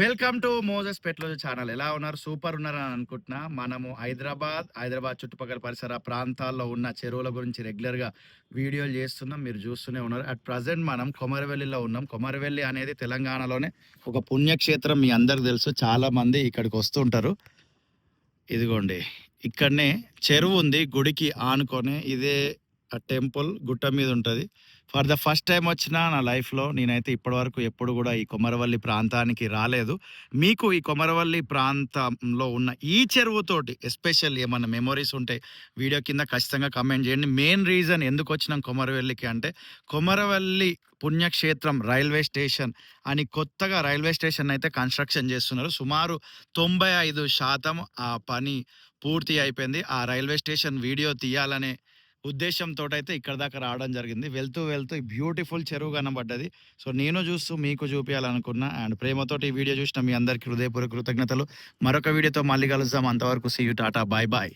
Welcome to Moses పెట్లోజు channel. ఎలా ఉన్నారు? Super ఉన్నారని అనుకుంటున్నా. మనము హైదరాబాద్ చుట్టుపక్కల పరిసర ప్రాంతాల్లో ఉన్న చెరువుల గురించి రెగ్యులర్‌గా వీడియోలు చేస్తున్నాం. మీరు చూస్తూనే ఉన్నారు. అట్ ప్రెజెంట్ మనం కొమరవెల్లిలో ఉన్నాం. కొమరవెల్లి అనేది తెలంగాణలోనే ఒక పుణ్యక్షేత్రం. మీ అందరికి తెలుసు. చాలామంది ఇక్కడికి వస్తుంటారు. ఇదిగోండి, ఇక్కడనే చెరువు ఉంది గుడికి ఆనుకొని. ఇదే టెంపుల్ గుట్ట మీద ఉంటుంది. ఫర్ ద ఫస్ట్ టైం వచ్చిన నా లైఫ్లో నేనైతే ఇప్పటివరకు ఎప్పుడు కూడా ఈ కొమరవల్లి ప్రాంతానికి రాలేదు. మీకు ఈ కొమరవల్లి ప్రాంతంలో ఉన్న ఈ చెరువుతోటి ఎస్పెషల్ ఏమన్నా మెమొరీస్ ఉంటే వీడియో కింద ఖచ్చితంగా కమెంట్ చేయండి. మెయిన్ రీజన్ ఎందుకు వచ్చినాం కొమరవెల్లికి అంటే, కొమరవల్లి పుణ్యక్షేత్రం రైల్వే స్టేషన్ అని కొత్తగా రైల్వే స్టేషన్ అయితే కన్స్ట్రక్షన్ చేస్తున్నారు. సుమారు 95% ఆ పని పూర్తి అయిపోయింది. ఆ రైల్వే స్టేషన్ వీడియో తీయాలనే ఉద్దేశంతో అయితే ఇక్కడ దాకా రావడం జరిగింది. వెళ్తూ వెళ్తూ బ్యూటిఫుల్ చెరువు కనబడ్డది. సో నేను చూస్తూ మీకు చూపించాలనుకున్నా. అండ్ ప్రేమతోటి ఈ వీడియో చూసిన మీ అందరికీ హృదయపూర్వక కృతజ్ఞతలు. మరొక వీడియోతో మళ్ళీ కలుద్దాం. అంతవరకు see you, ta-ta, bye bye.